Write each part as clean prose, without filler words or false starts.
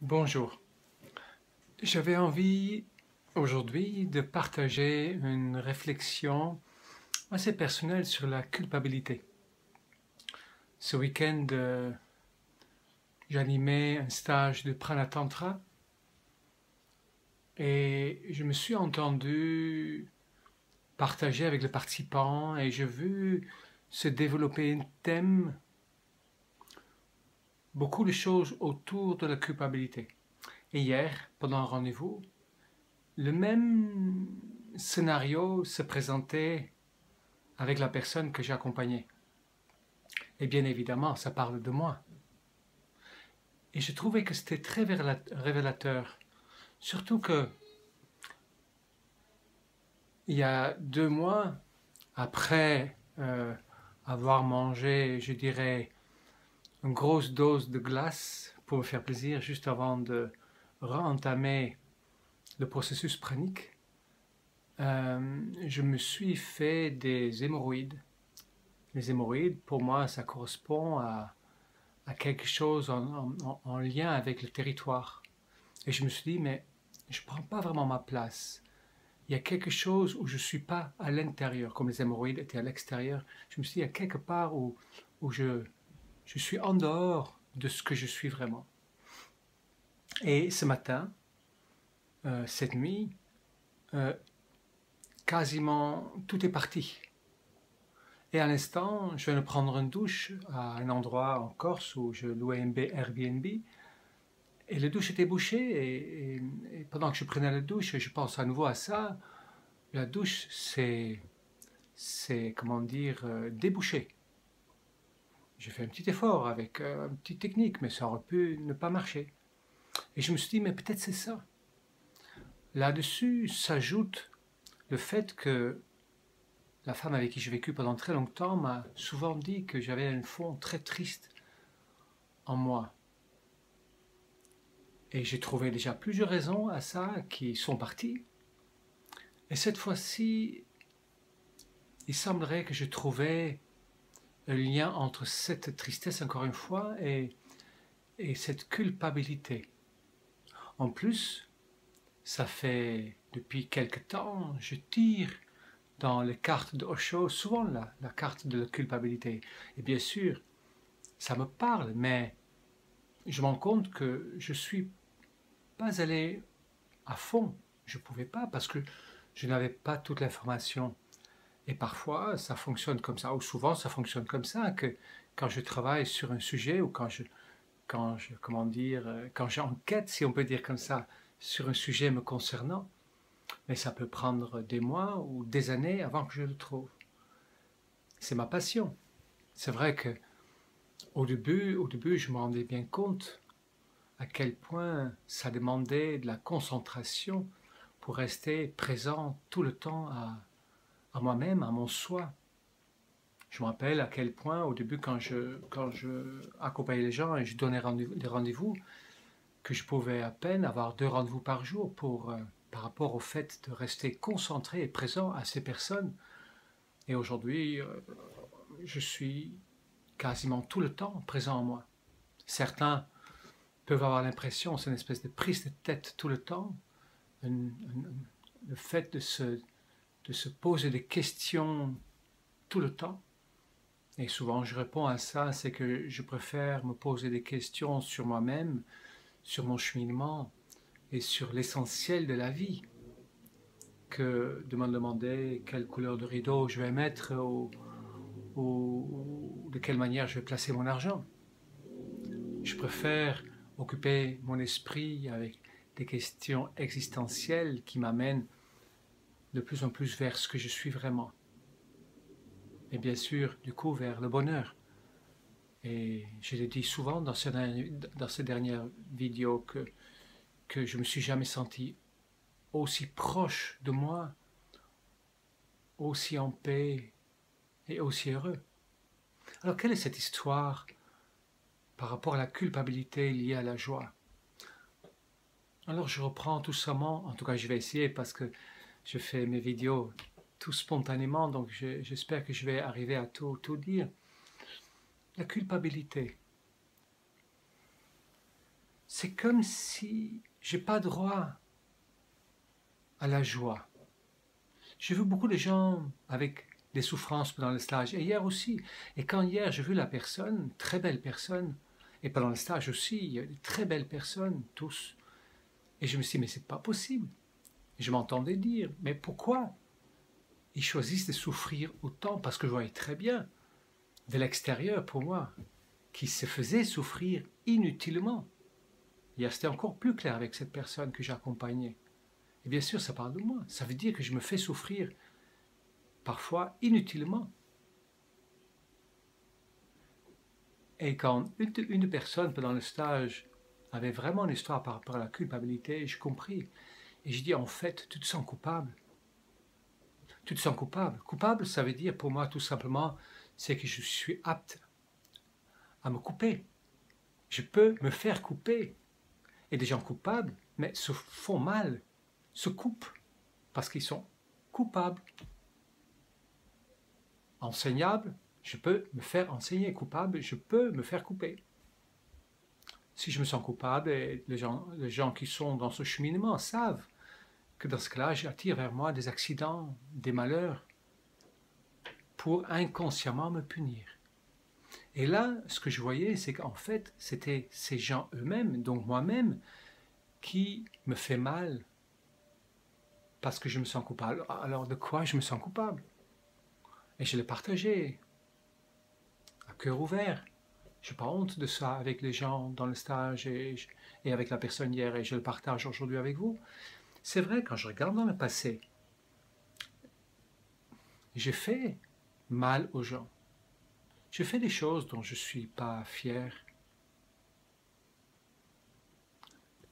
Bonjour. J'avais envie aujourd'hui de partager une réflexion assez personnelle sur la culpabilité. Ce week-end, j'animais un stage de Pranatantra et je me suis entendu partager avec les participants et j'ai vu se développer un thème, beaucoup de choses autour de la culpabilité. Et hier, pendant un rendez-vous, le même scénario se présentait avec la personne que j'accompagnais. Et bien évidemment, ça parle de moi. Et je trouvais que c'était très révélateur. Surtout que il y a 2 mois, après avoir mangé, je dirais, une grosse dose de glace pour me faire plaisir, juste avant de réentamer le processus pranique, je me suis fait des hémorroïdes. Les hémorroïdes, pour moi, ça correspond à quelque chose en lien avec le territoire. Et je me suis dit, mais je ne prends pas vraiment ma place. Il y a quelque chose où je ne suis pas à l'intérieur, comme les hémorroïdes étaient à l'extérieur. Je me suis dit, il y a quelque part où je suis en dehors de ce que je suis vraiment. Et ce matin, cette nuit, euh, quasiment tout est parti. Et à l'instant, je viens de prendre une douche à un endroit en Corse où je louais un Airbnb. Et la douche était bouchée et pendant que je prenais la douche, je pense à nouveau à ça. La douche, c'est comment dire, débouché. J'ai fait un petit effort avec une petite technique, mais ça aurait pu ne pas marcher. Et je me suis dit, mais peut-être c'est ça. Là-dessus s'ajoute le fait que la femme avec qui j'ai vécu pendant très longtemps m'a souvent dit que j'avais un fond très triste en moi. Et j'ai trouvé déjà plusieurs raisons à ça qui sont parties. Et cette fois-ci, il semblerait que je trouvais un lien entre cette tristesse, encore une fois, et cette culpabilité. En plus, ça fait depuis quelque temps, je tire dans les cartes de Osho, souvent la carte de la culpabilité. Et bien sûr, ça me parle, mais je me rends compte que je ne suis pas allé à fond. Je ne pouvais pas parce que je n'avais pas toute l'information. Et parfois, ça fonctionne comme ça, ou souvent, ça fonctionne comme ça, que quand je travaille sur un sujet ou comment dire, quand j'enquête, si on peut dire comme ça, sur un sujet me concernant, mais ça peut prendre des mois ou des années avant que je le trouve. C'est ma passion. C'est vrai que au début, je me rendais bien compte à quel point ça demandait de la concentration pour rester présent tout le temps à moi-même, à mon soi. Je me rappelle à quel point, au début, quand je accompagnais les gens et je donnais des rendez-vous, que je pouvais à peine avoir 2 rendez-vous par jour par rapport au fait de rester concentré et présent à ces personnes. Et aujourd'hui, je suis quasiment tout le temps présent en moi. Certains peuvent avoir l'impression, c'est une espèce de prise de tête tout le temps, le fait de se poser des questions tout le temps. Et souvent, je réponds à ça, c'est que je préfère me poser des questions sur moi-même, sur mon cheminement et sur l'essentiel de la vie, que de me demander quelle couleur de rideau je vais mettre ou de quelle manière je vais placer mon argent. Je préfère occuper mon esprit avec des questions existentielles qui m'amènent de plus en plus vers ce que je suis vraiment. Et bien sûr, du coup, vers le bonheur. Et je l'ai dit souvent dans ces dernières vidéos que je ne me suis jamais senti aussi proche de moi, aussi en paix et aussi heureux. Alors quelle est cette histoire par rapport à la culpabilité liée à la joie? Alors je reprends tout simplement, en tout cas je vais essayer parce que je fais mes vidéos tout spontanément, donc j'espère que je vais arriver à tout dire. La culpabilité. c'est comme si j'ai pas droit à la joie. J'ai vu beaucoup de gens avec des souffrances pendant le stage, et hier aussi. Et quand hier j'ai vu la personne, très belle personne, et pendant le stage aussi, il y a de très belles personnes, tous. Et je me suis dit, mais c'est pas possible. Et je m'entendais dire, mais pourquoi ils choisissent de souffrir autant? Parce que je voyais très bien, de l'extérieur pour moi, qu'ils se faisaient souffrir inutilement. Hier, c'était encore plus clair avec cette personne que j'accompagnais. Et bien sûr, ça parle de moi. Ça veut dire que je me fais souffrir parfois inutilement. Et quand une personne pendant le stage avait vraiment une histoire par rapport à la culpabilité, j'ai compris. Et je dis, en fait, tu te sens coupable. Tu te sens coupable. Coupable, ça veut dire pour moi tout simplement, c'est que je suis apte à me couper. Je peux me faire couper. Et des gens coupables, mais se font mal, se coupent, parce qu'ils sont coupables. Enseignable, je peux me faire enseigner. Coupable, je peux me faire couper. Si je me sens coupable, et les gens qui sont dans ce cheminement savent que dans ce cas-là, j'attire vers moi des accidents, des malheurs, pour inconsciemment me punir. Et là, ce que je voyais, c'est qu'en fait, c'était ces gens eux-mêmes, donc moi-même, qui me fait mal parce que je me sens coupable. Alors de quoi je me sens coupable? Et je l'ai partagé à cœur ouvert. Je n'ai pas honte de ça avec les gens dans le stage et avec la personne hier, et je le partage aujourd'hui avec vous. C'est vrai, quand je regarde dans le passé, j'ai fait mal aux gens. J'ai fait des choses dont je ne suis pas fier.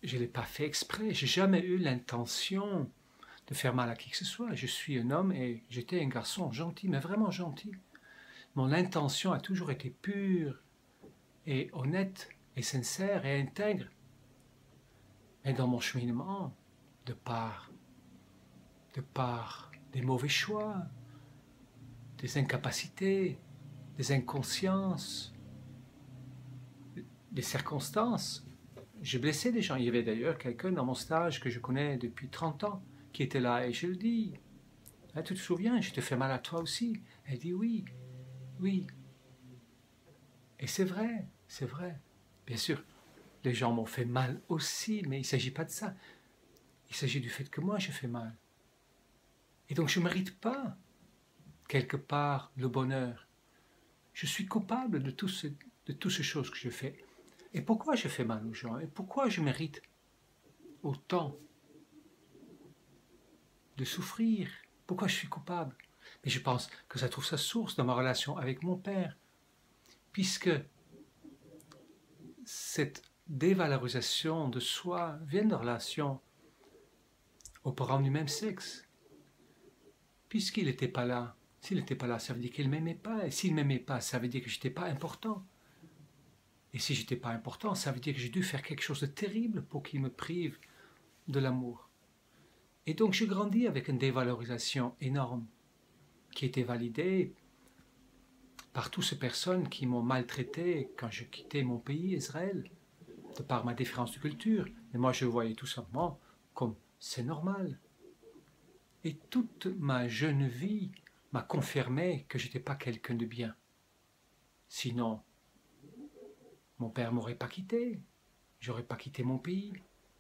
Je ne l'ai pas fait exprès. Je n'ai jamais eu l'intention de faire mal à qui que ce soit. Je suis un homme et j'étais un garçon gentil, mais vraiment gentil. Mon intention a toujours été pure et honnête et sincère et intègre. Et dans mon cheminement, de par des mauvais choix, des incapacités, des inconsciences, des circonstances, j'ai blessé des gens. Il y avait d'ailleurs quelqu'un dans mon stage que je connais depuis 30 ans qui était là et je le dis. Ah, tu te souviens, je te fais mal à toi aussi. Elle dit oui, oui. Et c'est vrai, c'est vrai. Bien sûr, les gens m'ont fait mal aussi, mais il ne s'agit pas de ça. Il s'agit du fait que moi, je fais mal. Et donc, je ne mérite pas, quelque part, le bonheur. Je suis coupable de toutes ces choses que je fais. Et pourquoi je fais mal aux gens? Et pourquoi je mérite autant de souffrir? Pourquoi je suis coupable? Mais je pense que ça trouve sa source dans ma relation avec mon père, puisque cette dévalorisation de soi vient de relation aux parents du même sexe. Puisqu'il n'était pas là, s'il n'était pas là, ça veut dire qu'il ne m'aimait pas. Et s'il ne m'aimait pas, ça veut dire que je n'étais pas important. Et si je n'étais pas important, ça veut dire que j'ai dû faire quelque chose de terrible pour qu'il me prive de l'amour. Et donc je grandis avec une dévalorisation énorme qui était validée par toutes ces personnes qui m'ont maltraité quand je quittais mon pays, Israël, de par ma différence de culture. Et moi je voyais tout simplement comme c'est normal. Et toute ma jeune vie m'a confirmé que je n'étais pas quelqu'un de bien. Sinon, mon père ne m'aurait pas quitté, j'aurais pas quitté mon pays,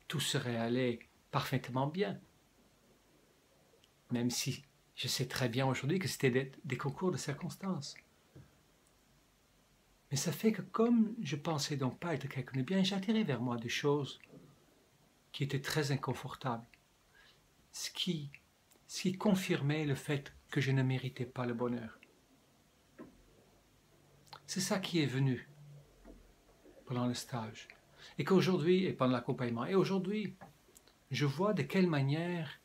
tout serait allé parfaitement bien. Même si je sais très bien aujourd'hui que c'était des concours de circonstances. Mais ça fait que comme je pensais donc pas être quelqu'un de bien, j'attirais vers moi des choses qui étaient très inconfortables. Ce qui confirmait le fait que je ne méritais pas le bonheur. C'est ça qui est venu pendant le stage. Et qu'aujourd'hui, et pendant l'accompagnement, et aujourd'hui, je vois de quelle manière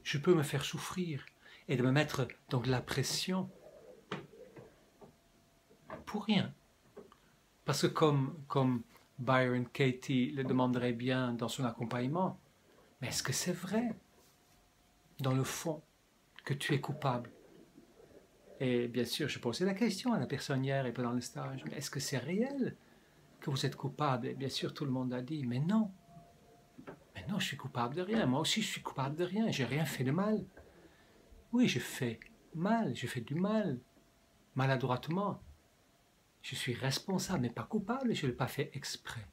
je peux me faire souffrir et de me mettre donc de la pression pour rien. Parce que comme Byron Katie le demanderait bien dans son accompagnement, mais est-ce que c'est vrai, dans le fond, que tu es coupable? Et bien sûr, je posais la question à la personne hier et pendant le stage, mais est-ce que c'est réel que vous êtes coupable. Et bien sûr, tout le monde a dit, mais non, je suis coupable de rien. Moi aussi, je suis coupable de rien. J'ai rien fait de mal. Oui, je fais mal, je fais du mal, maladroitement. Je suis responsable, mais pas coupable, je ne l'ai pas fait exprès,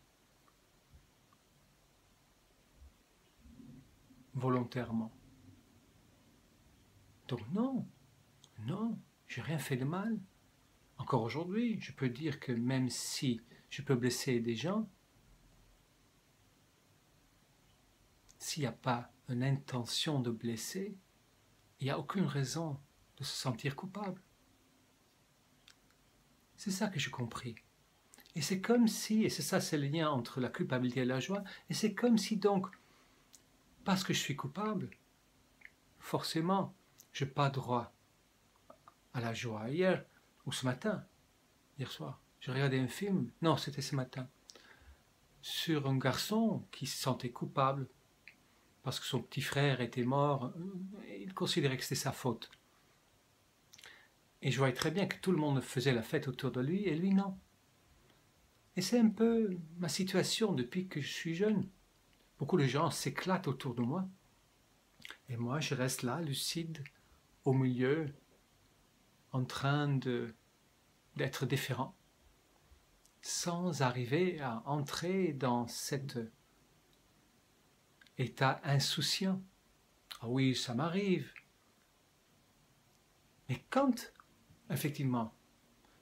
volontairement. Donc non, j'ai rien fait de mal. Encore aujourd'hui, je peux dire que même si je peux blesser des gens, s'il n'y a pas une intention de blesser, il n'y a aucune raison de se sentir coupable. C'est ça que j'ai compris. Et c'est comme si, et c'est ça, c'est le lien entre la culpabilité et la joie, et c'est comme si donc, parce que je suis coupable, forcément, je n'ai pas droit à la joie. Hier, ou ce matin, hier soir, j'ai regardé un film, non, c'était ce matin, sur un garçon qui se sentait coupable parce que son petit frère était mort, il considérait que c'était sa faute. Et je voyais très bien que tout le monde faisait la fête autour de lui, et lui non. Et c'est un peu ma situation depuis que je suis jeune. Beaucoup de gens s'éclatent autour de moi, et moi je reste là, lucide, au milieu, en train d'être différent, sans arriver à entrer dans cet état insouciant. Ah oui, ça m'arrive. Mais quand, effectivement,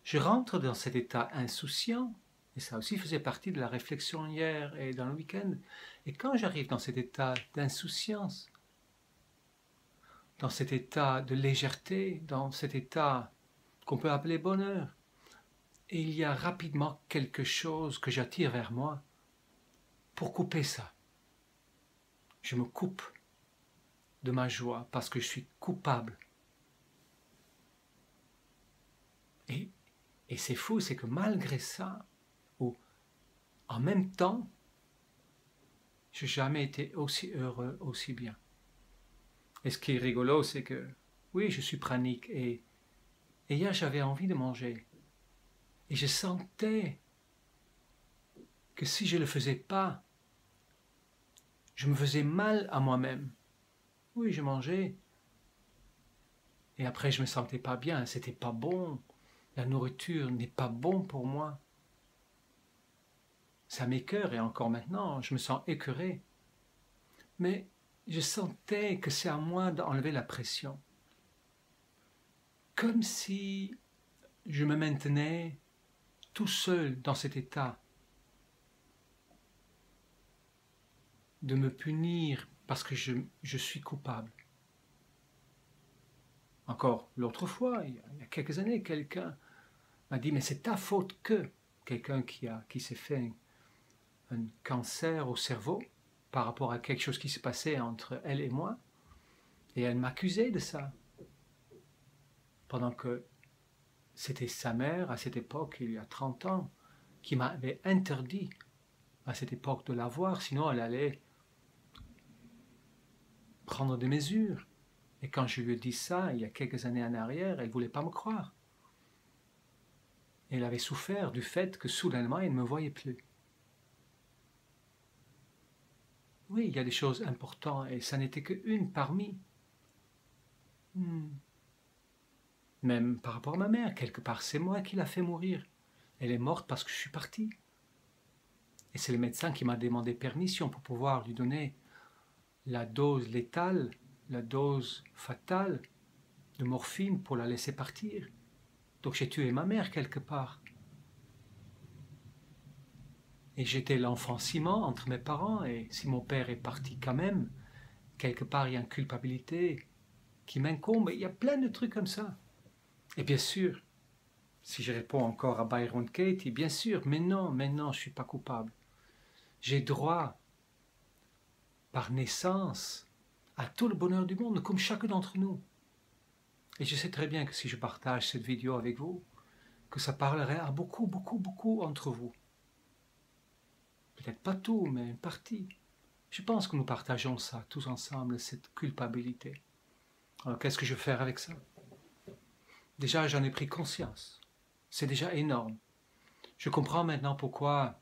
je rentre dans cet état insouciant, et ça aussi faisait partie de la réflexion hier et dans le week-end, et quand j'arrive dans cet état d'insouciance, dans cet état de légèreté, dans cet état qu'on peut appeler bonheur, et il y a rapidement quelque chose que j'attire vers moi pour couper ça. Je me coupe de ma joie parce que je suis coupable. Et c'est fou, c'est que malgré ça, ou en même temps, je n'ai jamais été aussi heureux, aussi bien. Et ce qui est rigolo, c'est que, oui, je suis pranique, et hier j'avais envie de manger. Et je sentais que si je ne le faisais pas, je me faisais mal à moi-même. Oui, je mangeais. Et après, je ne me sentais pas bien, c'était pas bon. La nourriture n'est pas bon pour moi. Ça m'écœure, et encore maintenant, je me sens écœuré. Mais je sentais que c'est à moi d'enlever la pression. Comme si je me maintenais tout seul dans cet état de me punir parce que je suis coupable. Encore l'autre fois, il y a quelques années, quelqu'un m'a dit « mais c'est ta faute que » quelqu'un qui s'est fait un cancer au cerveau par rapport à quelque chose qui se passait entre elle et moi, et elle m'accusait de ça, pendant que c'était sa mère à cette époque, il y a 30 ans, qui m'avait interdit à cette époque de la voir, sinon elle allait prendre des mesures. Et quand je lui ai dit ça, il y a quelques années en arrière, elle ne voulait pas me croire. Elle avait souffert du fait que soudainement, elle ne me voyait plus. Oui, il y a des choses importantes, et ça n'était qu'une parmi. Même par rapport à ma mère, quelque part, c'est moi qui l'a fait mourir. Elle est morte parce que je suis parti. Et c'est le médecin qui m'a demandé permission pour pouvoir lui donner la dose létale, la dose fatale de morphine pour la laisser partir. Donc j'ai tué ma mère quelque part. Et j'étais l'enfant ciment entre mes parents, et si mon père est parti quand même, quelque part il y a une culpabilité qui m'incombe. Il y a plein de trucs comme ça. Et bien sûr, si je réponds encore à Byron Katie, bien sûr, mais non, je ne suis pas coupable. J'ai droit, par naissance, à tout le bonheur du monde, comme chacun d'entre nous. Et je sais très bien que si je partage cette vidéo avec vous, que ça parlerait à beaucoup entre vous. Peut-être pas tout, mais une partie. Je pense que nous partageons ça, tous ensemble, cette culpabilité. Alors qu'est-ce que je vais faire avec ça? Déjà, j'en ai pris conscience. C'est déjà énorme. Je comprends maintenant pourquoi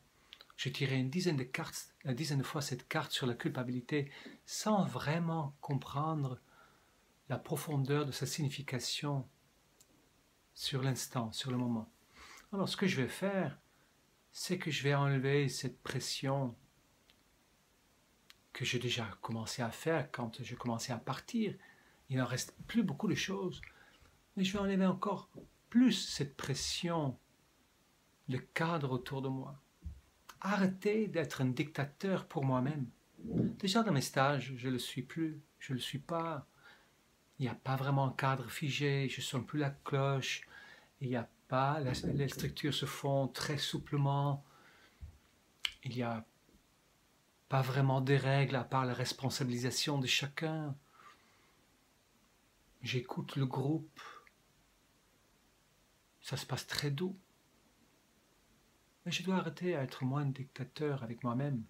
J'ai tiré une dizaine de fois cette carte sur la culpabilité sans vraiment comprendre la profondeur de sa signification sur l'instant, sur le moment. Alors ce que je vais faire, c'est que je vais enlever cette pression que j'ai déjà commencé à faire quand je commençais à partir. Il n'en reste plus beaucoup de choses, mais je vais enlever encore plus cette pression, le cadre autour de moi. Arrêter d'être un dictateur pour moi-même. Déjà dans mes stages, je ne le suis plus, je ne le suis pas. Il n'y a pas vraiment un cadre figé, je ne sonne plus la cloche, il n'y a pas, les structures se font très souplement, il n'y a pas vraiment de règles à part la responsabilisation de chacun. J'écoute le groupe, ça se passe très doux. Mais je dois arrêter à être moins dictateur avec moi-même,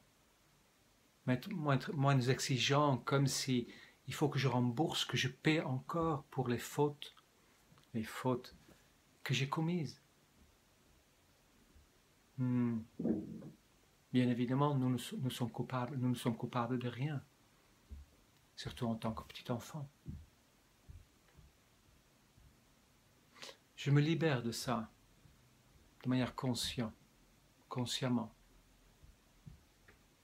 moins exigeant, comme si il faut que je rembourse, que je paie encore pour les fautes que j'ai commises. Bien évidemment, nous sommes coupables de rien, surtout en tant que petit enfant. Je me libère de ça, de manière consciemment.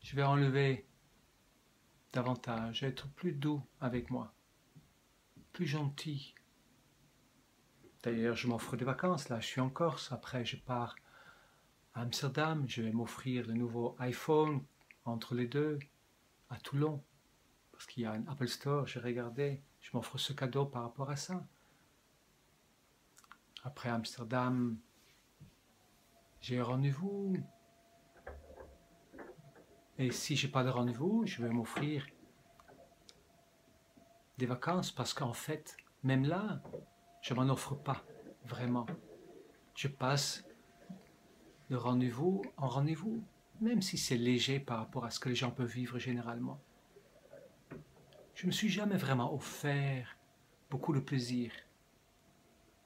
Je vais enlever davantage, être plus doux avec moi, plus gentil. D'ailleurs, je m'offre des vacances, là, je suis en Corse, après je pars à Amsterdam, je vais m'offrir le nouveau iPhone entre les deux, à Toulon, parce qu'il y a un Apple Store, j'ai regardé, je m'offre ce cadeau par rapport à ça. Après Amsterdam, j'ai un rendez-vous. Et si je n'ai pas de rendez-vous, je vais m'offrir des vacances parce qu'en fait, même là, je ne m'en offre pas vraiment. Je passe de rendez-vous en rendez-vous, même si c'est léger par rapport à ce que les gens peuvent vivre généralement. Je ne me suis jamais vraiment offert beaucoup de plaisir.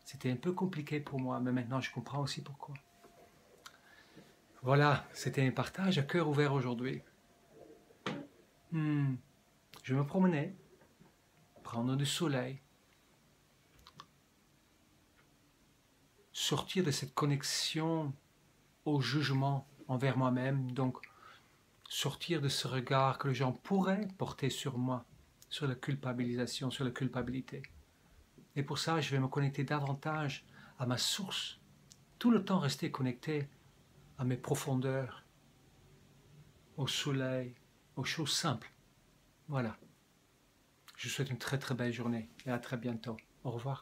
C'était un peu compliqué pour moi, mais maintenant je comprends aussi pourquoi. Voilà, c'était un partage à cœur ouvert aujourd'hui. Je me promenais, prendre du soleil, sortir de cette connexion au jugement envers moi-même, donc sortir de ce regard que les gens pourraient porter sur moi, sur la culpabilisation, sur la culpabilité. Et pour ça, je vais me connecter davantage à ma source, tout le temps rester connecté à mes profondeurs, au soleil, aux choses simples. Voilà. Je vous souhaite une très très belle journée et à très bientôt. Au revoir.